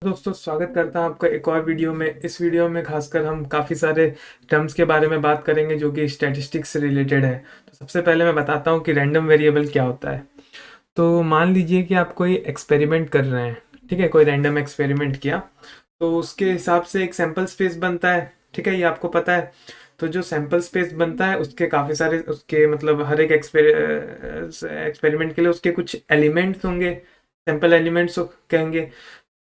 दोस्तों, स्वागत करता हूं आपका एक और वीडियो में। इस वीडियो में खासकर हम काफ़ी सारे टर्म्स के बारे में बात करेंगे जो कि स्टैटिस्टिक्स से रिलेटेड है। तो सबसे पहले मैं बताता हूं कि रैंडम वेरिएबल क्या होता है। तो मान लीजिए कि आप कोई एक्सपेरिमेंट कर रहे हैं, ठीक है, कोई रैंडम एक्सपेरिमेंट किया, तो उसके हिसाब से एक सैंपल स्पेस बनता है, ठीक है, ये आपको पता है। तो जो सैंपल स्पेस बनता है उसके काफ़ी सारे, उसके मतलब हर एक एक्सपेरिमेंट के लिए उसके कुछ एलिमेंट्स होंगे, सैंपल एलिमेंट्स कहेंगे।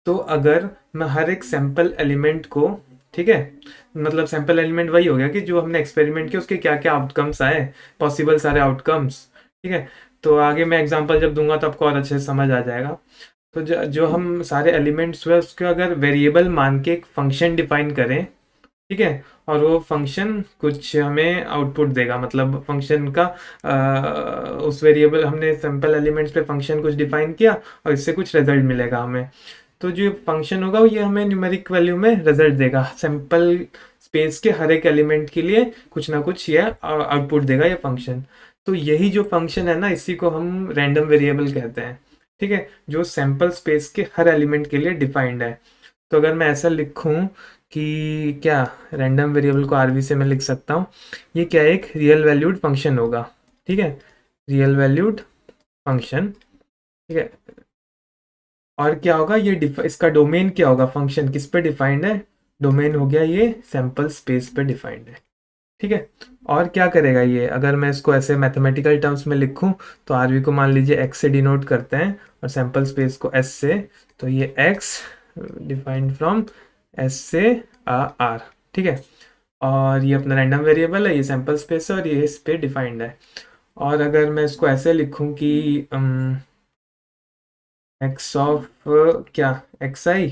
तो अगर मैं हर एक सैंपल एलिमेंट को, ठीक है, मतलब सैंपल एलिमेंट वही हो गया कि जो हमने एक्सपेरिमेंट किया उसके क्या क्या आउटकम्स आए, पॉसिबल सारे आउटकम्स, ठीक है। तो आगे मैं एग्जांपल जब दूंगा तो आपको और अच्छे से समझ आ जाएगा। तो जो हम सारे एलिमेंट्स हुए उसके अगर वेरिएबल मान के एक फंक्शन डिफाइन करें, ठीक है, और वो फंक्शन कुछ हमें आउटपुट देगा, मतलब फंक्शन का उस वेरिएबल हमने सैंपल एलिमेंट्स पे फंक्शन कुछ डिफाइन किया और इससे कुछ रिजल्ट मिलेगा हमें। तो जो फंक्शन होगा वो ये हमें न्यूमेरिक वैल्यू में रिजल्ट देगा, सैंपल स्पेस के हर एक एलिमेंट के लिए कुछ ना कुछ ये आउटपुट देगा ये फंक्शन। तो यही जो फंक्शन है ना, इसी को हम रैंडम वेरिएबल कहते हैं, ठीक है, जो सैंपल स्पेस के हर एलिमेंट के लिए डिफाइंड है। तो अगर मैं ऐसा लिखूं कि क्या रैंडम वेरिएबल को आरवी से मैं लिख सकता हूँ, ये क्या एक रियल वैल्यूड फंक्शन होगा, ठीक है, रियल वैल्यूड फंक्शन, ठीक है। और क्या होगा ये इसका डोमेन क्या होगा, फंक्शन किस पे डिफाइंड है, डोमेन हो गया ये सैंपल स्पेस पे डिफाइंड है, ठीक है। और क्या करेगा ये, अगर मैं इसको ऐसे मैथमेटिकल टर्म्स में लिखूं तो आरवी को मान लीजिए एक्स से डिनोट करते हैं और सैंपल स्पेस को एस से। तो ये एक्स डिफाइंड फ्रॉम एस से आर, ठीक है। और ये अपना रैंडम वेरिएबल है, ये सैंपल स्पेस है और ये इस पे डिफाइंड है। और अगर मैं इसको ऐसे लिखूं कि एक्स ऑफ क्या एक्स आई,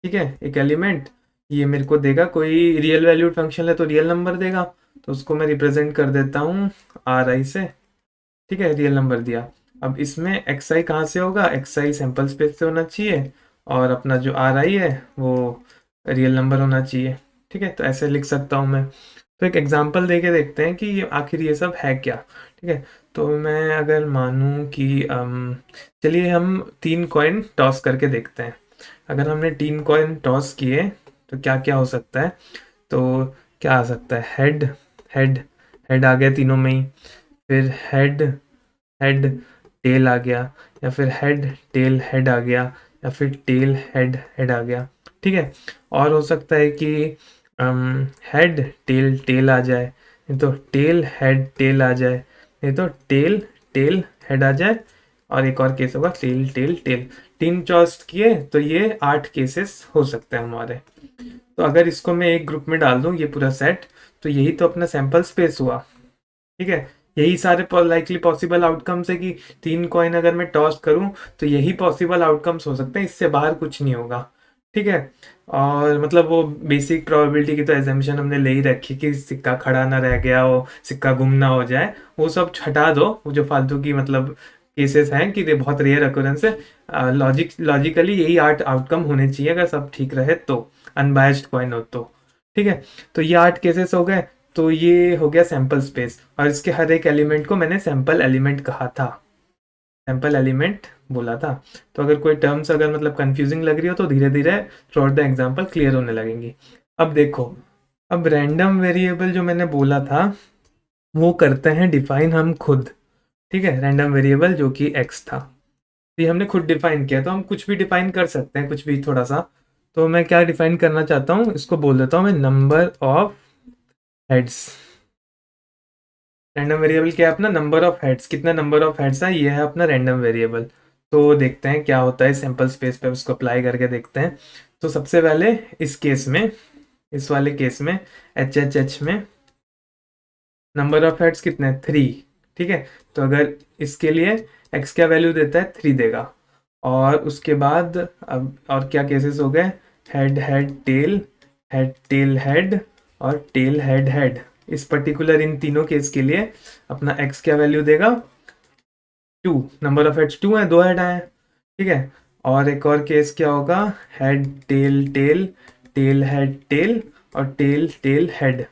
ठीक है, एक एलिमेंट, ये मेरे को देगा, कोई रियल वैल्यूड फंक्शन है तो रियल नंबर देगा, तो उसको मैं रिप्रेजेंट कर देता हूँ आर आई से, ठीक है, रियल नंबर दिया। अब इसमें एक्स आई कहाँ से होगा, एक्स आई सैंपल स्पेस से होना चाहिए और अपना जो आर आई है वो रियल नंबर होना चाहिए, ठीक है। तो ऐसे लिख सकता हूँ मैं। तो एक एग्जांपल देके देखते हैं कि आखिर ये सब है क्या, ठीक है। तो मैं अगर मानूं कि चलिए हम 3 कॉइन टॉस करके देखते हैं। अगर हमने 3 कॉइन टॉस किए तो क्या क्या हो सकता है। तो क्या आ सकता है, हेड, हेड, हेड आ गया तीनों में ही, फिर हेड, हेड, टेल आ गया, या फिर हेड टेल हेड आ गया, या फिर टेल हेड हेड आ गया, ठीक है। और हो सकता है कि हेड टेल टेल आ जाए, नहीं तो टेल हेड टेल आ जाए, नहीं तो टेल टेल हेड आ जाए, और एक और केस होगा टेल टेल टेल। 3 चॉइस किए तो ये 8 केसेस हो सकते हैं हमारे। तो अगर इसको मैं एक ग्रुप में डाल दूं ये पूरा सेट, तो यही तो अपना सैंपल स्पेस हुआ, ठीक है। यही सारे लाइकली पॉसिबल आउटकम्स है कि 3 कॉइन अगर मैं टॉस करूं तो यही पॉसिबल आउटकम्स हो सकते हैं, इससे बाहर कुछ नहीं होगा, ठीक है। और मतलब वो बेसिक प्रोबेबिलिटी की तो एजम्पशन हमने ले ही रखी कि सिक्का खड़ा ना रह गया हो, सिक्का गुम ना हो जाए, वो सब हटा दो, वो जो फालतू की मतलब केसेस हैं कि ये बहुत रेयर अकोरेंस है। लॉजिकली यही 8 आउटकम होने चाहिए अगर सब ठीक रहे तो, अनबायस्ड कॉइन हो तो, ठीक है। तो ये 8 केसेस हो गए। तो ये हो गया सैंपल स्पेस, और इसके हर एक एलिमेंट को मैंने सैंपल एलिमेंट कहा था, सैंपल एलिमेंट बोला था। तो अगर कोई टर्म्स अगर मतलब कंफ्यूजिंग लग रही हो तो धीरे धीरे through out the example clear होने लगेंगी। अब देखो, अब रैंडम वेरिएबल जो मैंने बोला था वो करते हैं डिफाइन हम खुद, ठीक है, रैंडम वेरिएबल जो कि एक्स था, तो ये हमने खुद डिफाइन किया। तो हम कुछ भी डिफाइन कर सकते हैं, कुछ भी थोड़ा सा। तो मैं क्या डिफाइन करना चाहता हूँ, इसको बोल देता हूँ मैं number of heads. Random variable क्या है अपना, नंबर ऑफ हेड्स, कितना नंबर ऑफ हेड्स है, ये है अपना रैंडम वेरिएबल। तो देखते हैं क्या होता है सैंपल स्पेस पे, उसको अप्लाई करके देखते हैं। तो सबसे पहले इस केस में, इस वाले केस में एच एच एच में नंबर ऑफ हेड्स कितने, 3, ठीक है। तो अगर इसके लिए एक्स क्या वैल्यू देता है, 3 देगा। और उसके बाद अब और क्या केसेस हो गए, head head tail, head tail head, और टेल हेड हेड। इस पर्टिकुलर इन तीनों केस के लिए अपना एक्स क्या वैल्यू देगा, 2, नंबर ऑफ हेड्स 2 है, 2 हेड आए, ठीक है। और एक और केस क्या होगा, head tail tail, tail head tail, और टेल टेल हेड।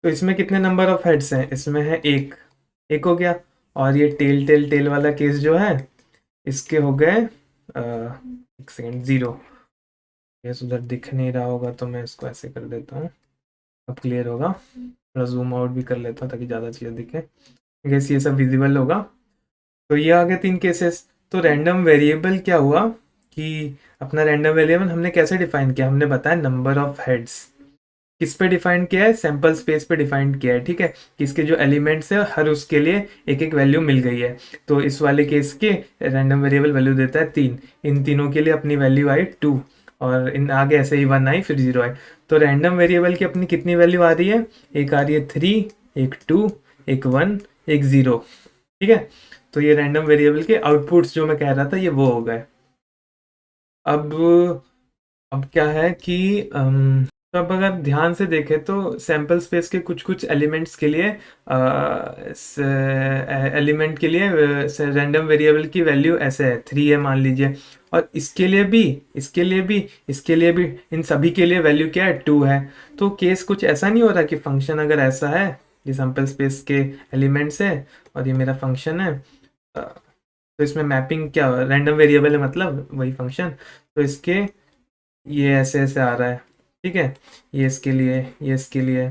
तो इसमें कितने नंबर ऑफ हेड्स हैं, इसमें है एक, एक हो गया। और ये टेल टेल टेल वाला केस जो है, इसके हो गए एक सेकेंड, 0। केस उधर दिख नहीं रहा होगा तो मैं इसको ऐसे कर देता हूँ, अब क्लियर होगा। थोड़ा जूम आउट भी कर लेता हूँ ताकि ज़्यादा चीज़ें दिखे। गैस ये सब विजिबल होगा। तो ये आ गए 3 केसेस। तो रैंडम वेरिएबल क्या हुआ कि अपना रैंडम वेरिएबल हमने कैसे डिफाइन किया, हमने बताया नंबर ऑफ हेड्स। किस पे डिफाइन किया है, सैंपल स्पेस पे डिफाइन किया है, ठीक है। कि इसके जो एलिमेंट्स है हर उसके लिए एक एक वैल्यू मिल गई है। तो इस वाले केस के रैंडम वेरिएबल वैल्यू देता है 3, इन तीनों के लिए अपनी वैल्यू आई 2, और इन आगे ऐसे ही 1 आई फिर 0 आई। तो रैंडम वेरिएबल की अपनी कितनी वैल्यू आ रही है, एक आ रही है 3, एक 2, एक 1, एक 0, ठीक है। तो ये रैंडम वेरिएबल के आउटपुट्स जो मैं कह रहा था ये वो हो गए। अब क्या है कि तो अब अगर ध्यान से देखें तो सैंपल स्पेस के कुछ कुछ एलिमेंट्स के लिए एलिमेंट के लिए रैंडम वेरिएबल की वैल्यू ऐसे है 3 है मान लीजिए, और इसके लिए भी, इसके लिए भी, इसके लिए भी, इन सभी के लिए वैल्यू क्या है, 2 है। तो केस कुछ ऐसा नहीं हो रहा कि फंक्शन अगर ऐसा है, ये सैंपल स्पेस के एलिमेंट्स है और ये मेरा फंक्शन है, तो इसमें मैपिंग क्या रैंडम वेरिएबल है मतलब वही फंक्शन, तो इसके ये ऐसे ऐसे आ रहा है, ठीक है। ये इसके लिए, ये इसके लिए।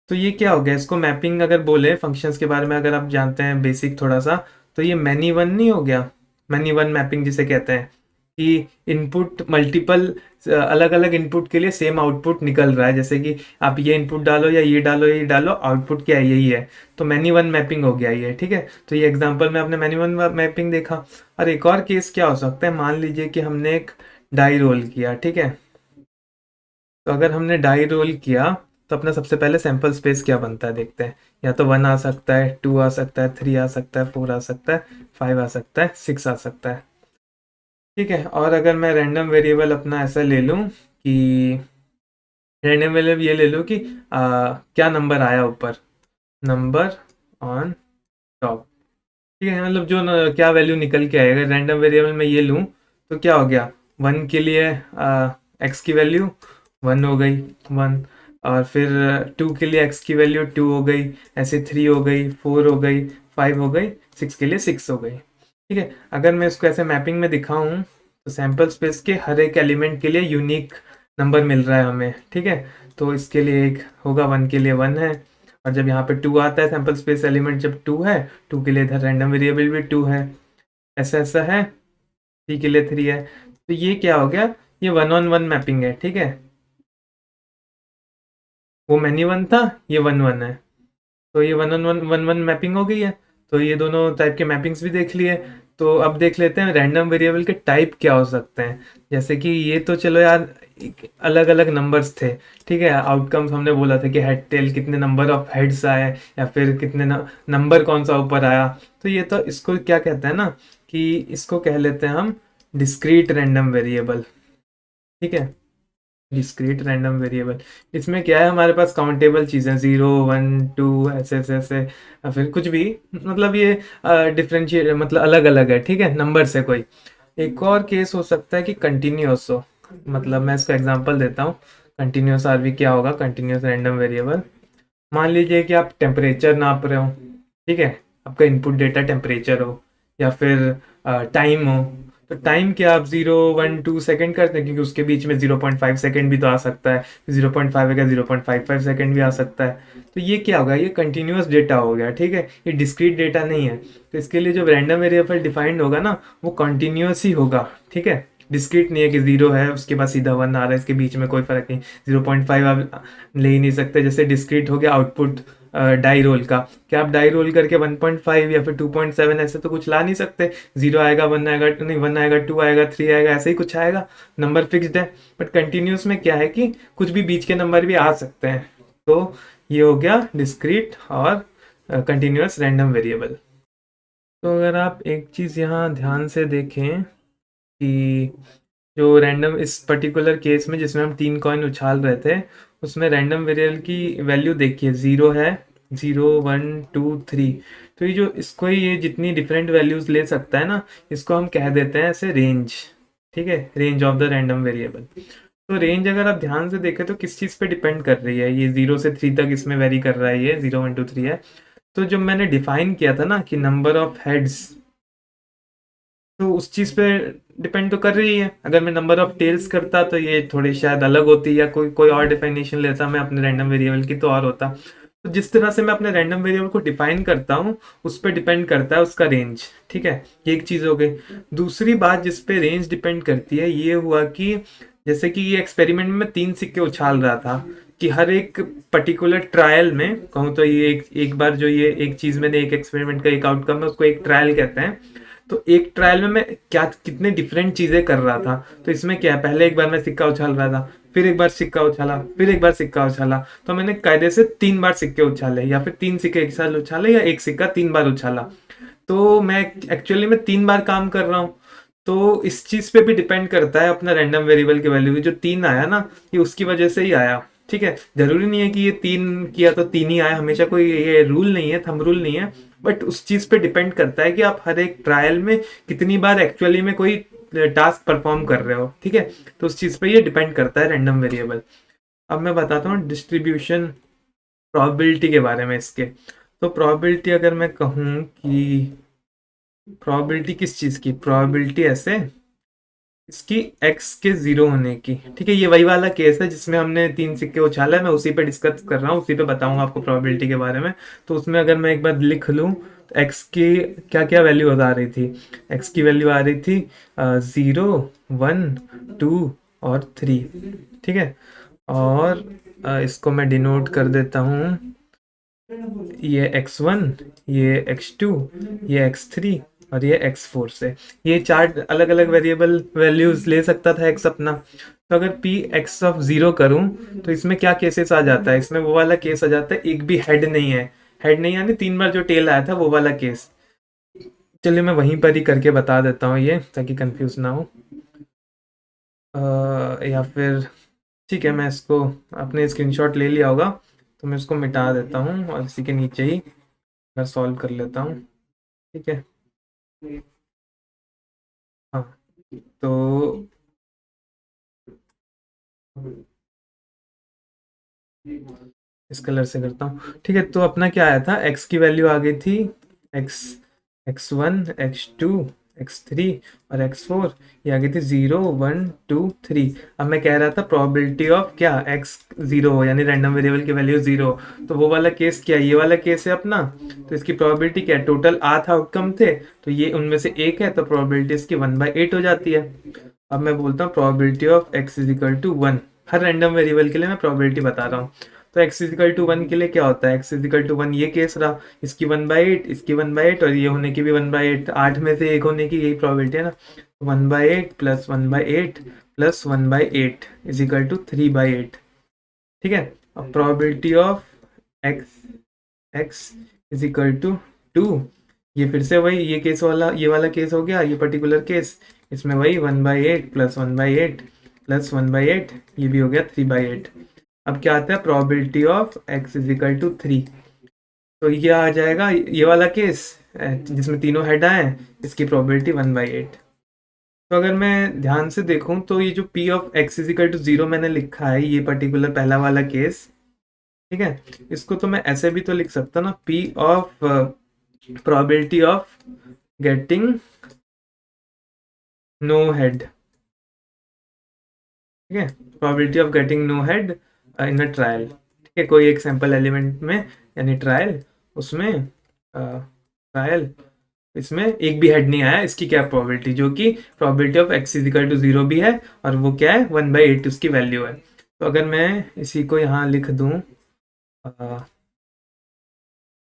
तो ये क्या हो गया, इसको मैपिंग अगर बोले फंक्शंस के बारे में अगर आप जानते हैं बेसिक थोड़ा सा, तो ये मैनी वन नहीं हो गया, मैनी वन मैपिंग जिसे कहते हैं कि इनपुट मल्टीपल अलग अलग इनपुट के लिए सेम आउटपुट निकल रहा है, जैसे कि आप ये इनपुट डालो या ये डालो, ये डालो, आउटपुट क्या है, यही है। तो मैनी वन मैपिंग हो गया ये, ठीक है। तो ये एग्जांपल में आपने मैनी वन मैपिंग देखा। और एक और केस क्या हो सकता है, मान लीजिए कि हमने एक डाई रोल किया, ठीक है। तो अगर हमने डाई रोल किया तो अपना सबसे पहले सैंपल स्पेस क्या बनता है देखते हैं। या तो 1 आ सकता है, 2 आ सकता है, 3 आ सकता है, 4 आ सकता है, 5 आ सकता है, 6 आ सकता है, ठीक है। और अगर मैं रैंडम वेरिएबल अपना ऐसा ले लूँ कि रैंडम वेरिएबल ये ले लूँ कि क्या नंबर आया ऊपर, नंबर ऑन टॉप, ठीक है। मतलब जो क्या वैल्यू निकल के आएगा रैंडम वेरिएबल में ये लूँ, तो क्या हो गया, 1 के लिए एक्स की वैल्यू 1 हो गई, 1। और फिर 2 के लिए एक्स की वैल्यू 2 हो गई, ऐसे 3 हो गई, 4 हो गई, 5 हो गई, 6 के लिए 6 हो गई, ठीक है। अगर मैं इसको ऐसे मैपिंग में दिखाऊं तो सैंपल स्पेस के हर एक एलिमेंट के लिए यूनिक नंबर मिल रहा है हमें, ठीक है। तो इसके लिए एक होगा, 1 के लिए 1 है, और जब यहाँ पे 2 आता है सैंपल स्पेस एलिमेंट जब 2 है, 2 के लिए इधर रैंडम वेरिएबल भी 2 है, ऐसा ऐसा है, 3 के लिए 3 है। तो ये क्या हो गया, ये 1-on-1 मैपिंग है, ठीक है। वो मैनी वन था, ये 1-1 है, तो ये 1-on-1 1-1 मैपिंग हो गई है। तो ये दोनों टाइप के मैपिंग्स भी देख लिए। तो अब देख लेते हैं रैंडम वेरिएबल के टाइप क्या हो सकते हैं। जैसे कि ये तो चलो यार अलग अलग नंबर्स थे, ठीक है। आउटकम्स हमने बोला था कि हेड टेल कितने नंबर ऑफ हेड्स आए, या फिर कितने नंबर कौन सा ऊपर आया। तो ये तो इसको क्या कहते हैं ना, कि इसको कह लेते हैं हम डिस्क्रीट रैंडम वेरिएबल, ठीक है। डिस्क्रीट रैंडम वेरिएबल, इसमें क्या है, हमारे पास काउंटेबल चीज़ें 0 1 2 ऐसे ऐसे ऐसे, या फिर कुछ भी, मतलब ये डिफरेंशिएट मतलब अलग अलग है, ठीक है, नंबर से कोई। एक और केस हो सकता है कि कंटिन्यूस हो, मतलब मैं इसका एग्जांपल देता हूँ। कंटिन्यूस आरवी क्या होगा, कंटिन्यूस रैंडम वेरिएबल। मान लीजिए कि आप टेम्परेचर नाप रहे हो, ठीक है। आपका इनपुट डेटा टेम्परेचर हो या फिर टाइम हो। तो टाइम क्या आप 0 1 2 सेकेंड करते हैं, क्योंकि उसके बीच में 0.5 सेकेंड भी तो आ सकता है, 0.5 है 0.55 सेकेंड भी आ सकता है। तो ये क्या होगा, ये कंटिन्यूस डेटा हो गया, ठीक है। ये डिस्क्रीट डेटा नहीं है। तो इसके लिए जो रैंडम वेरिएबल डिफाइंड होगा ना, वो कंटिन्यूस ही होगा, ठीक है। डिस्क्रीट नहीं है कि 0 है उसके बाद सीधा 1 आ रहा है, इसके बीच में कोई फर्क नहीं। 0.5 आप ले ही नहीं सकते। जैसे डिस्क्रीट हो गया आउटपुट डाई रोल का, क्या आप डाई रोल करके 1.5 या फिर 2.7 ऐसे तो कुछ ला नहीं सकते। 0 आएगा, 1 आएगा, नहीं 1 आएगा, 2 आएगा, 3 आएगा, ऐसे ही कुछ आएगा, नंबर फिक्स्ड है। बट कंटिन्यूस में क्या है कि कुछ भी बीच के नंबर भी आ सकते हैं। तो ये हो गया डिस्क्रीट और कंटिन्यूस रैंडम वेरिएबल। तो अगर आप एक चीज़ यहाँ ध्यान से देखें कि जो रैंडम इस पर्टिकुलर केस में जिसमें हम 3 कॉइन उछाल रहे थे, उसमें रैंडम वेरिएबल की वैल्यू देखिए 0 है, 0 1 2 3। तो ये जो इसको ये जितनी डिफरेंट वैल्यूज ले सकता है ना, इसको हम कह देते हैं ऐसे रेंज, ठीक है, range of the random variable. तो रेंज अगर आप ध्यान से देखें तो किस चीज़ पे डिपेंड कर रही है, ये 0 से 3 तक इसमें वेरी कर रहा है, ये 0 1 2 3 है। तो जब मैंने डिफाइन किया था ना कि नंबर ऑफ हेड्स, तो उस चीज़ पे डिपेंड तो कर रही है। अगर मैं नंबर ऑफ टेल्स करता तो ये थोड़ी शायद अलग होती, या कोई कोई और डिफिनेशन लेता मैं अपने रैंडम वेरिएबल की तो और होता। तो जिस तरह से मैं अपने रैंडम वेरिएबल को डिफाइन करता हूँ उस पर डिपेंड करता है उसका रेंज। ठीक है, ये एक चीज़ हो गई। दूसरी बात जिस पे रेंज डिपेंड करती है ये हुआ कि जैसे कि ये एक्सपेरिमेंट में मैं 3 सिक्के उछाल रहा था कि हर एक पर्टिकुलर ट्रायल में कहूँ तो ये एक बार जो ये एक चीज़ मैंने एक एक्सपेरिमेंट का एक आउटकम है उसको एक ट्रायल कहते हैं। तो एक ट्रायल में मैं क्या कितने डिफरेंट चीजें कर रहा था। तो इसमें क्या है, पहले एक बार मैं सिक्का उछाल रहा था, फिर एक बार सिक्का उछाला, फिर एक बार सिक्का उछाला। तो मैंने कायदे से 3 बार सिक्के उछाले, या फिर 3 सिक्के एक साथ उछाले, या एक सिक्का 3 बार उछाला। तो मैं एक्चुअली में 3 बार काम कर रहा हूँ। तो इस चीज पे भी डिपेंड करता है अपना रैंडम वेरिएबल की वैल्यू। जो 3 आया ना, ये उसकी वजह से ही आया। ठीक है, जरूरी नहीं है कि ये 3 किया तो 3 ही आया, हमेशा कोई ये रूल नहीं है, थंब रूल नहीं है। बट उस चीज पे डिपेंड करता है कि आप हर एक ट्रायल में कितनी बार एक्चुअली में कोई टास्क परफॉर्म कर रहे हो। ठीक है, तो उस चीज पे ये डिपेंड करता है रैंडम वेरिएबल। अब मैं बताता हूँ डिस्ट्रीब्यूशन प्रोबेबिलिटी के बारे में इसके। तो प्रोबेबिलिटी अगर मैं कहूँ कि प्रोबेबिलिटी किस चीज की, प्रोबेबिलिटी ऐसे इसकी एक्स के 0 होने की। ठीक है, ये वही वाला केस है जिसमें हमने 3 सिक्के उछाला है, मैं उसी पे डिस्कस कर रहा हूँ, उसी पे बताऊंगा आपको प्रोबेबिलिटी के बारे में। तो उसमें अगर मैं एक बार लिख लूँ तो एक्स की क्या क्या वैल्यू आ रही थी। एक्स की वैल्यू आ रही थी 0, 1, 2 और 3। ठीक है, और इसको मैं डिनोट कर देता हूँ, ये x1, ये x2, ये x3 और ये x4 से। ये 4 अलग अलग वेरिएबल वैल्यूज ले सकता था x अपना। तो अगर p x ऑफ 0 करूं तो इसमें क्या केसेस आ जाता है, इसमें वो वाला केस आ जाता है एक भी हेड नहीं है। हेड नहीं यानी 3 बार जो टेल आया था वो वाला केस। चलिए मैं वहीं पर ही करके बता देता हूँ ये, ताकि कंफ्यूज ना हो। या फिर ठीक है, मैं इसको अपने स्क्रीनशॉट ले लिया होगा तो मैं इसको मिटा देता हूँ और इसी के नीचे ही मैं सॉल्व कर लेता हूँ। ठीक है, हाँ, तो इस कलर से करता हूँ। ठीक है, तो अपना क्या आया था, x की वैल्यू आ गई थी x, x1, x2, x3 और x4। ये आ गई थी 0, 1, 2, 3। अब मैं कह रहा था प्रोबेबिलिटी ऑफ क्या, x 0 हो यानी रैंडम वेरिएबल की वैल्यू 0। तो वो वाला केस क्या है, ये वाला केस है अपना। तो इसकी प्रोबेबिलिटी क्या है, टोटल 8 आउटकम थे तो ये उनमें से एक है, तो प्रोबेबिलिटी इसकी 1/8 हो जाती है। अब मैं बोलता हूँ probability of x is equal to 1। हर रैंडम वेरिएबल के लिए मैं प्रोबेबिलिटी बता रहा हूँ। तो x इजिकल टू 1 के लिए क्या होता है, x इजिकल टू 1 ये केस रहा, इसकी 1/8, इसकी 1/8 और ये होने की भी 1/8। 8 में से एक होने की यही प्रोबेबिलिटी है ना। 1/8 प्लस 1/8 प्लस 1/8 इजिकल टू 3/8। ठीक है, अब probability of x, x is equal to 2। ये फिर से वही ये केस वाला, ये वाला केस हो गया, ये पर्टिकुलर केस। इसमें वही 1/8 प्लस 1/8 प्लस 1/8, ये भी हो गया 3/8। अब क्या आता है, probability of x is equal to 3। तो ये आ जाएगा ये वाला केस जिसमें तीनों हेड आए, इसकी प्रोबेबिलिटी 1/8। तो अगर मैं ध्यान से देखूं तो ये जो p of x is equal to 0 मैंने लिखा है, ये पर्टिकुलर पहला वाला केस। ठीक है, इसको तो मैं ऐसे भी तो लिख सकता ना, p of probability of getting no head. ठीक है, probability of getting no head in a trial. ठीक है, कोई एक सैंपल एलिमेंट में यानी ट्रायल, उसमें ट्रायल इसमें एक भी हेड नहीं आया, इसकी क्या प्रोबेबिलिटी, जो कि probability of x is equal to 0 भी है, और वो क्या है 1/8 उसकी वैल्यू है। तो अगर मैं इसी को यहाँ लिख दूँ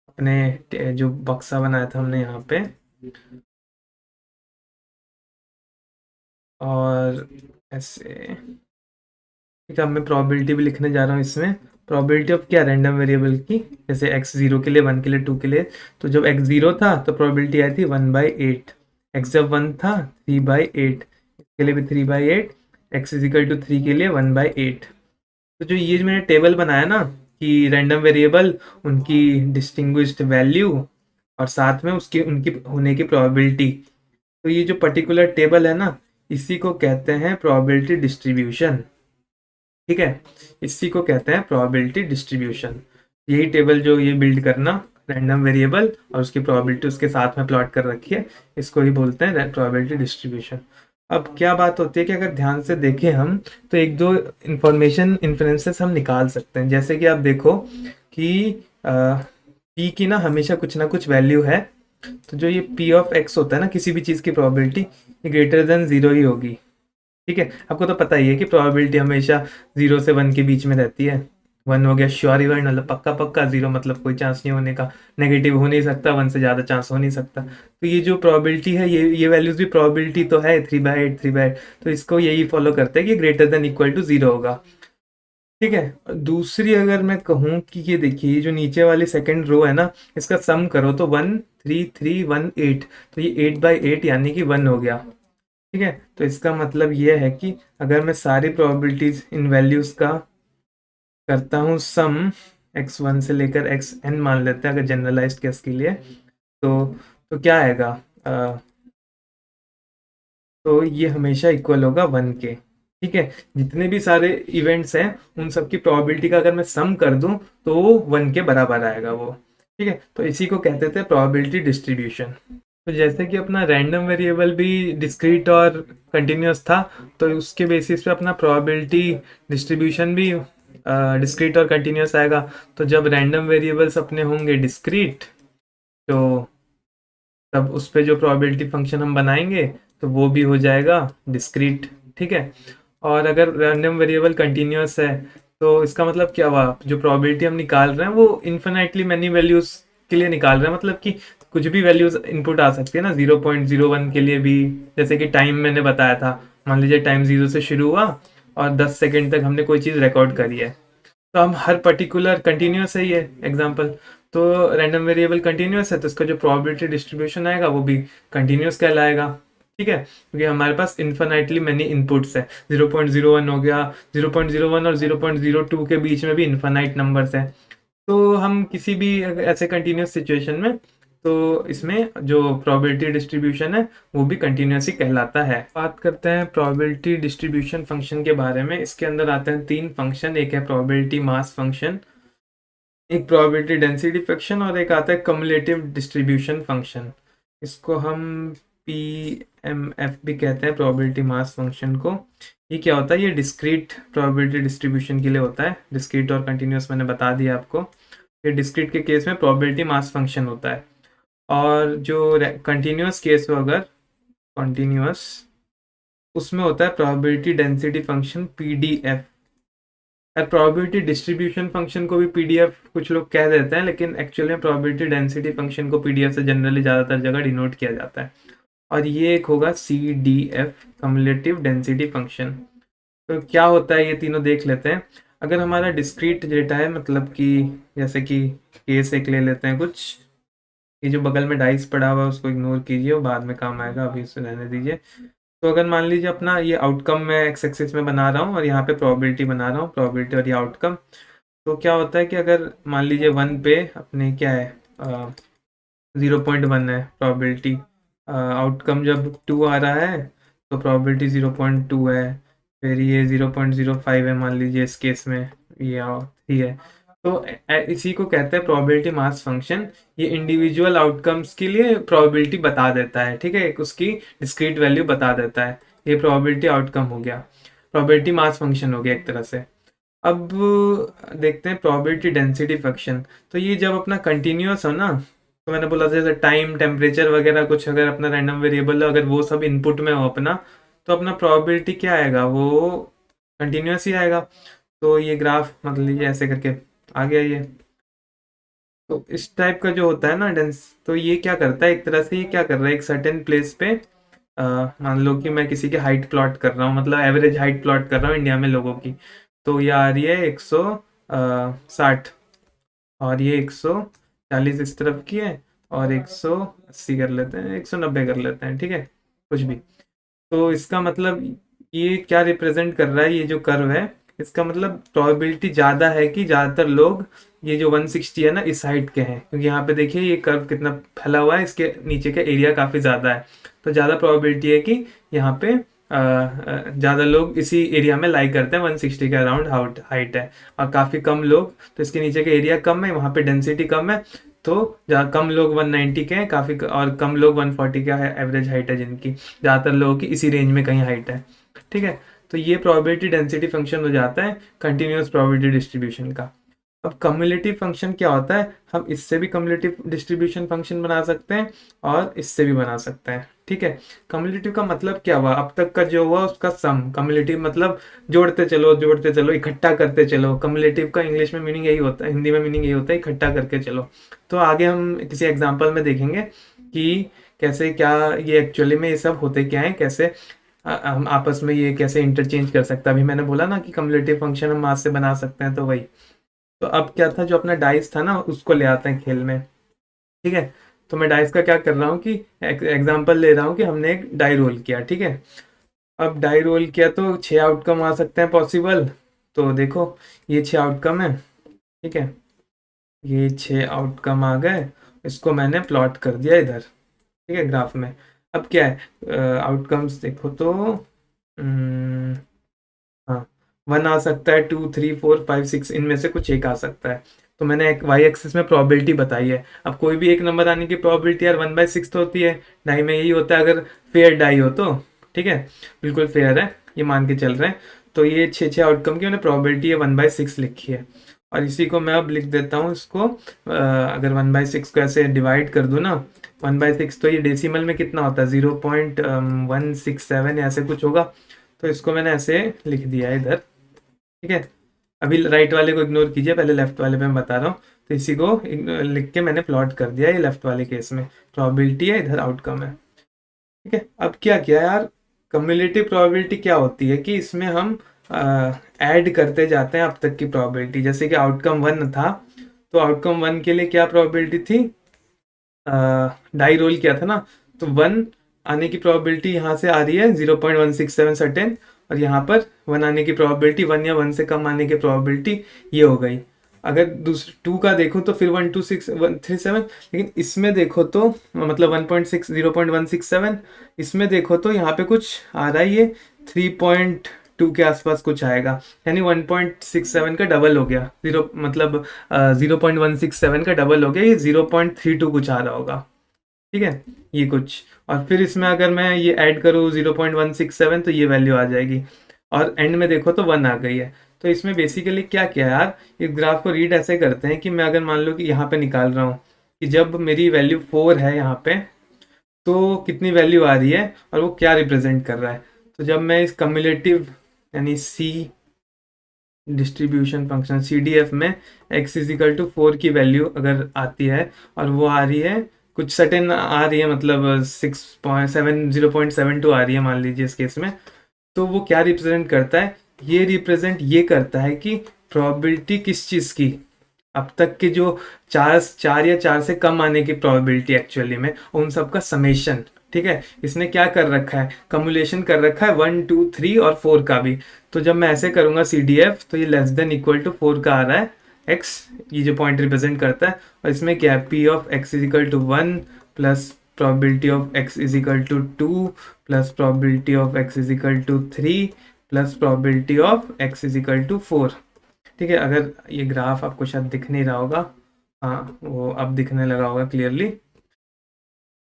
अपने जो बक्सा बनाया था हमने यहाँ पे, और ऐसे ठीक है, अब मैं प्रोबेबिलिटी भी लिखने जा रहा हूँ इसमें। प्रोबेबिलिटी ऑफ क्या, रैंडम वेरिएबल की, जैसे x 0 के लिए, 1 के लिए, 2 के लिए। तो जब x 0 था तो प्रोबेबिलिटी आई थी 1/8। x जब 1 था 3/8, इसके लिए भी 3/8, x इजिकल टू 3 के लिए 1/8। तो जो ये मैंने टेबल बनाया ना कि रैंडम वेरिएबल, उनकी डिस्टिंग्विश्ड वैल्यू और साथ में उसकी उनकी होने की प्रोबेबिलिटी, तो ये जो पर्टिकुलर टेबल है ना, इसी को कहते हैं प्रोबेबिलिटी डिस्ट्रीब्यूशन। ठीक है, इसी को कहते हैं प्रोबेबिलिटी डिस्ट्रीब्यूशन। यही टेबल जो ये बिल्ड करना रैंडम वेरिएबल और उसकी प्रोबेबिलिटी उसके साथ में प्लॉट कर रखी है, इसको ही बोलते हैं प्रोबेबिलिटी डिस्ट्रीब्यूशन। अब क्या बात होती है कि अगर ध्यान से देखें हम तो एक दो इंफॉर्मेशन इन्फ्रेंसेस हम निकाल सकते हैं। जैसे कि आप देखो कि पी की ना कुछ वैल्यू है, तो जो ये पी ऑफ एक्स होता है ना, किसी भी चीज़ की प्रोबेबिलिटी ये ग्रेटर देन ज़ीरो ही होगी। ठीक है, आपको तो पता ही है कि प्रोबेबिलिटी हमेशा 0 से 1 के बीच में रहती है। 1 हो गया श्योर इवेंट, मतलब पक्का पक्का। 0 मतलब कोई चांस नहीं होने का, नेगेटिव हो नहीं सकता, 1 से ज़्यादा चांस हो नहीं सकता। तो ये जो प्रोबेबिलिटी है, ये वैल्यूज भी प्रोबेबिलिटी तो है 3/8 3/8, तो इसको यही फॉलो करते हैं कि ग्रेटर देन इक्वल टू 0 होगा। ठीक है, दूसरी अगर मैं कहूँ कि ये देखिए, ये जो नीचे वाली सेकंड रो है ना, इसका सम करो तो 1 3 3 1 8, तो ये 8/8 यानी कि 1 हो गया। ठीक है, तो इसका मतलब ये है कि अगर मैं सारी प्रोबेबिलिटीज इन वैल्यूज का करता हूँ सम, x1 से लेकर xn मान लेते हैं अगर जनरलाइज्ड केस के लिए, तो क्या आएगा, तो ये हमेशा इक्वल होगा 1 के। ठीक है, जितने भी सारे इवेंट्स हैं उन सब की प्रोबेबिलिटी का अगर मैं सम कर दूं तो 1 के बराबर आएगा वो। ठीक है, तो इसी को कहते थे प्रोबेबिलिटी डिस्ट्रीब्यूशन। तो जैसे कि अपना रैंडम वेरिएबल भी डिस्क्रीट और कंटिन्यूस था, तो उसके बेसिस पे अपना प्रोबेबिलिटी डिस्ट्रीब्यूशन भी डिस्क्रीट और कंटिन्यूस आएगा। तो जब रैंडम वेरिएबल्स अपने होंगे डिस्क्रीट, तो तब उस पे जो प्रोबेबिलिटी फंक्शन हम बनाएंगे तो वो भी हो जाएगा डिस्क्रीट। ठीक है, और अगर रैंडम वेरिएबल कंटिन्यूस है तो इसका मतलब क्या हुआ, जो प्रोबेबिलिटी हम निकाल रहे हैं वो इन्फिनाइटली मैनी वैल्यूज के लिए निकाल रहे हैं, मतलब कि कुछ भी वैल्यूज इनपुट आ सकती है ना, 0.01 के लिए भी। जैसे कि टाइम मैंने बताया था, मान लीजिए टाइम 0 से शुरू हुआ और 10 सेकेंड तक हमने कोई चीज़ रिकॉर्ड करी है, तो हम हर पर्टिकुलर कंटिन्यूस है ये एग्जांपल, तो रैंडम वेरिएबल कंटिन्यूस है तो इसका जो प्रोबेबिलिटी डिस्ट्रीब्यूशन आएगा वो भी कंटिन्यूस कहलाएगा। ठीक है, क्योंकि हमारे पास इन्फिनाइटली मैनी इनपुट्स है, 0.01 हो गया, 0.01 और 0.02 के बीच में भी इन्फिनाइट नंबर्स है। तो हम किसी भी ऐसे कंटिन्यूस सिचुएशन में, तो इसमें जो प्रोबेबिलिटी डिस्ट्रीब्यूशन है वो भी कंटिन्यूस ही कहलाता है। बात करते हैं प्रोबेबिलिटी डिस्ट्रीब्यूशन फंक्शन के बारे में। इसके अंदर आते हैं 3 फंक्शन, एक है प्रोबेबिलिटी मास फंक्शन, एक प्रोबेबिलिटी डेंसिटी फंक्शन और एक आता है कम्युलेटिव डिस्ट्रीब्यूशन फंक्शन। इसको हम PMF भी कहते हैं, प्रोबेबिलिटी मास फंक्शन को। ये क्या होता है, ये डिस्क्रीट प्रोबेबिलिटी डिस्ट्रीब्यूशन के लिए होता है। डिस्क्रीट और कंटिन्यूस मैंने बता दिया आपको। ये डिस्क्रीट के केस में प्रोबेबिलिटी मास फंक्शन होता है, और जो कंटिन्यूस केस हो अगर कंटिन्यूस, उसमें होता है प्रोबेबिलिटी डेंसिटी फंक्शन PDF। यार प्रोबेबिलिटी डिस्ट्रीब्यूशन फंक्शन को भी PDF कुछ लोग कह देते हैं, लेकिन एक्चुअली में प्रोबेबिलिटी डेंसिटी फंक्शन को PDF से जनरली ज़्यादातर जगह डिनोट किया जाता है। और ये एक होगा CDF, कम्युलेटिव डेंसिटी फंक्शन। तो क्या होता है ये तीनों देख लेते हैं। अगर हमारा डिस्क्रीट डेटा है, मतलब कि जैसे कि केस एक ले लेते हैं कुछ, ये जो बगल में डाइस पड़ा हुआ है उसको इग्नोर कीजिए, वो बाद में काम आएगा, अभी इसे रहने दीजिए। तो अगर मान लीजिए अपना ये आउटकम मैं एक्स एक्सिस में बना रहा हूँ और यहाँ पे प्रोबेबिलिटी बना रहा हूँ, प्रोबेबिलिटी और ये आउटकम। तो क्या होता है कि अगर मान लीजिए 1 पे अपने क्या है, 0.1 है प्रोबेबिलिटी, आउटकम जब 2 आ रहा है तो प्रोबेबिलिटी 0.2 है, फिर ये 0.05 है मान लीजिए इस केस में, ये 3 है। तो इसी को कहते हैं प्रोबेबिलिटी मास फंक्शन। ये इंडिविजुअल आउटकम्स के लिए प्रोबेबिलिटी बता देता है। ठीक है, एक उसकी डिस्क्रीट वैल्यू बता देता है। ये प्रोबेबिलिटी आउटकम हो गया, प्रोबेबिलिटी मास फंक्शन हो गया एक तरह से। अब देखते हैं प्रोबेबिलिटी डेंसिटी फंक्शन। तो ये जब अपना कंटिन्यूस हो ना, तो मैंने बोला था जैसे टाइम, टेम्परेचर वगैरह कुछ अगर अपना रैंडम वेरिएबल अगर वो सब इनपुट में हो अपना, तो अपना प्रोबेबिलिटी क्या आएगा, वो कंटिन्यूस ही आएगा। तो ये ग्राफ मतलब लीजिए ऐसे करके आ गया ये। तो इस टाइप का जो होता है ना डेंस, तो ये क्या करता है, एक तरह से ये क्या कर रहा है, एक सर्टेन प्लेस पे मान लो कि मैं किसी की हाइट प्लॉट कर रहा हूँ, मतलब एवरेज हाइट प्लॉट कर रहा हूँ इंडिया में लोगों की। तो ये आ रही है 160, और ये 140 इस तरफ की है, और 180 कर लेते हैं, 190 कर लेते हैं, ठीक है, कुछ भी। तो इसका मतलब ये क्या रिप्रेजेंट कर रहा है, ये जो कर्व है, इसका मतलब प्रोबेबिलिटी ज़्यादा है कि ज़्यादातर लोग ये जो 160 है ना इस हाइट के हैं, क्योंकि यहाँ पे देखिए ये कर्व कितना फैला हुआ है, इसके नीचे का एरिया काफ़ी ज़्यादा है। तो ज़्यादा प्रोबेबिलिटी है कि यहाँ पे ज़्यादा लोग इसी एरिया में लाई करते हैं, 160 के अराउंड हाइट है, और काफ़ी कम लोग, तो इसके नीचे का एरिया कम है, वहाँ पे डेंसिटी कम है, तो जहाँ कम लोग 190 के हैं काफ़ी, और कम लोग 140 का है एवरेज हाइट है जिनकी, ज़्यादातर लोगों की इसी रेंज में कहीं हाइट है। ठीक है, तो ये प्रोबेबिलिटी डेंसिटी फंक्शन हो जाता है कंटिन्यूस प्रोबेबिलिटी डिस्ट्रीब्यूशन का। अब कम्युलेटिव फंक्शन क्या होता है, हम इससे भी कम्युलेटिव डिस्ट्रीब्यूशन फंक्शन बना सकते हैं और इससे भी बना सकते हैं। ठीक है, कम्युलेटिव का मतलब क्या हुआ, अब तक का जो हुआ उसका सम। कम्युलेटिव मतलब जोड़ते चलो, इकट्ठा करते चलो। कम्युलेटिव का इंग्लिश में मीनिंग यही होता है, हिंदी में मीनिंग यही होता है, इकट्ठा करके चलो। तो आगे हम किसी एग्जाम्पल में देखेंगे कि कैसे क्या ये एक्चुअली में ये सब होते क्या है, कैसे हम आपस में ये कैसे इंटरचेंज कर सकते हैं। अभी मैंने बोला ना कि कम्युलेटिव फंक्शन हम हाथ से बना सकते हैं, तो वही। तो अब क्या था, जो अपना डाइस था ना उसको ले आते हैं खेल में। ठीक है, तो मैं डाइस का क्या कर रहा हूँ कि एग्जांपल ले रहा हूँ कि हमने एक डाई रोल किया। ठीक है, अब डाई रोल किया तो 6 आउटकम आ सकते हैं पॉसिबल। तो देखो ये 6 आउटकम है। ठीक है, ये 6 आउटकम आ गए, इसको मैंने प्लॉट कर दिया इधर। ठीक है, ग्राफ में। अब क्या है, आउटकम्स देखो तो हाँ, 1 आ सकता है, 2, 3, 4, 5, 6, इनमें से कुछ एक आ सकता है। तो मैंने एक वाई एक्सिस में प्रोबेबिलिटी बताई है। अब कोई भी एक नंबर आने की प्रोबेबिलिटी यार 1/6 तो होती है। डाई में यही होता है, अगर फेयर डाई हो तो। ठीक है, बिल्कुल फेयर है, ये मान के चल रहे हैं। तो ये 6 आउटकम की मैंने प्रोबेबिलिटी है 1/6 लिखी है। और इसी को मैं अब लिख देता हूँ इसको, अगर 1/6 को ऐसे डिवाइड कर दूँ ना, 1/6 तो ये डेसिमल में कितना होता है, 0.167 ऐसे कुछ होगा। तो इसको मैंने ऐसे लिख दिया है इधर। ठीक है, अभी राइट वाले को इग्नोर कीजिए, पहले लेफ्ट वाले पे मैं बता रहा हूँ। तो इसी को लिख के मैंने प्लॉट कर दिया, ये लेफ्ट वाले केस में प्रोबेबिलिटी है, इधर आउटकम है। ठीक है, अब क्या किया यार, कम्युलेटिव प्रोबेबिलिटी क्या होती है कि इसमें हम ऐड करते जाते हैं अब तक की प्रोबेबिलिटी। जैसे कि आउटकम 1 था, तो आउटकम 1 के लिए क्या प्रोबेबिलिटी थी, डाई रोल किया था ना, तो 1 आने की प्रोबेबिलिटी यहाँ से आ रही है 0.167 सर्टेन, और यहाँ पर 1 आने की प्रोबेबिलिटी, 1 या 1 से कम आने की प्रोबेबिलिटी ये हो गई। अगर दूसरे 2 का देखो तो फिर 126,137, लेकिन इसमें देखो तो मतलब 1.6 0.167, इसमें देखो तो यहाँ पे कुछ आ रहा है, ये 3.2 के आसपास कुछ आएगा, यानी 1.67 का डबल हो गया। जीरो मतलब 0.167 का डबल हो गया, ये 0.32 कुछ आ रहा होगा। ठीक है, ये कुछ, और फिर इसमें अगर मैं ये ऐड करूँ 0.167 तो ये वैल्यू आ जाएगी, और एंड में देखो तो 1 आ गई है। तो इसमें बेसिकली क्या किया यार, इस ग्राफ को रीड ऐसे करते हैं कि मैं अगर मान लो कि यहाँ पे निकाल रहा हूँ कि जब मेरी वैल्यू 4 है यहाँ पे, तो कितनी वैल्यू आ रही है और वो क्या रिप्रेजेंट कर रहा है। तो जब मैं इस कम्युलेटिव यानी सी डिस्ट्रीब्यूशन फंक्शन CDF में x इजिकल टू 4 की वैल्यू अगर आती है, और वो आ रही है कुछ सर्टेन आ रही है, मतलब 0.72 आ रही है मान लीजिए इस केस में, तो वो क्या रिप्रेजेंट करता है, ये रिप्रेजेंट ये करता है कि प्रोबेबिलिटी किस चीज़ की, अब तक के जो चार या चार से कम आने की प्रोबेबिलिटी एक्चुअली में, उन सब का समेशन। ठीक है, इसने क्या कर रखा है, कम्युलेशन कर रखा है 1, 2, 3 और 4 का भी। तो जब मैं ऐसे करूंगा CDF, तो ये लेस देन इक्वल टू 4 का आ रहा है x, ये जो पॉइंट रिप्रेजेंट करता है। और इसमें क्या है, P of x is equal to 1 plus probability of x is equal to 2 plus probability of x is equal to 3 plus probability of x is equal to 4। ठीक है, अगर ये ग्राफ आपको शायद दिख नहीं रहा होगा, हाँ वो अब दिखने लगा होगा क्लियरली।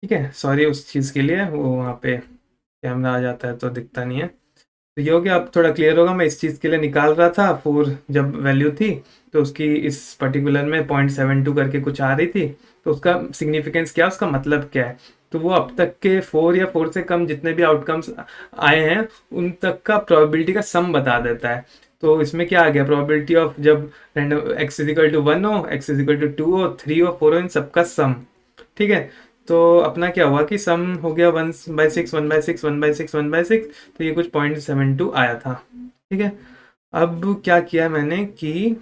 ठीक है, सॉरी उस चीज़ के लिए, वो वहाँ पे कैमरा आ जाता है तो दिखता नहीं है। तो ये हो गया, अब थोड़ा क्लियर होगा। मैं इस चीज़ के लिए निकाल रहा था 4 जब वैल्यू थी, तो उसकी इस पर्टिकुलर में 0.72 करके कुछ आ रही थी, तो उसका सिग्निफिकेंस क्या, उसका मतलब क्या है। तो वो अब तक के 4 या 4 से कम जितने भी आउटकम्स आए हैं उन तक का प्रोबेबिलिटी का सम बता देता है। तो इसमें क्या आ गया, प्रोबेबिलिटी ऑफ जब रैंडम x इजिकल टू 1 हो, x इजिकल टू 2 हो, 3 हो, 4 हो, इन सबका सम। ठीक है, तो अपना क्या हुआ कि सम हो गया 1/6 1/6 1/6 1/6, तो ये कुछ 0.72 आया था। ठीक है, अब क्या किया मैंने कि